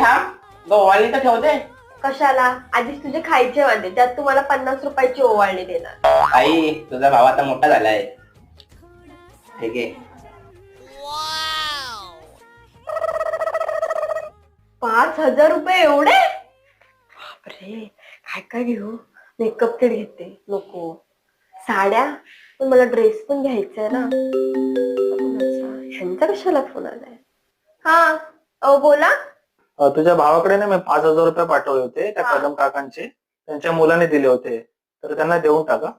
थांब ओवाळणी तर ठेवते. कशाला? आधीच तुझे खायचे वांदे, त्यात तुम्हाला 50 रुपयाची ओवाळणी देणार. आई तुझा भाव आता मोठा झालाय. ठीक आहे. 5,000 रुपये एवढे? बापरे, काय काय घेऊ? मेकअप किट घेते. नको. साड्या पण, मला ड्रेस पण घ्यायचाय ना. ह्यांचा कशाला फोन आलाय? हा बोला. तुझ्या भावाकडे ना मी 5,000 रुपये पाठवले होते त्या कदम काकांचे, त्यांच्या मुलाने दिले होते, तर त्यांना देऊन टाका.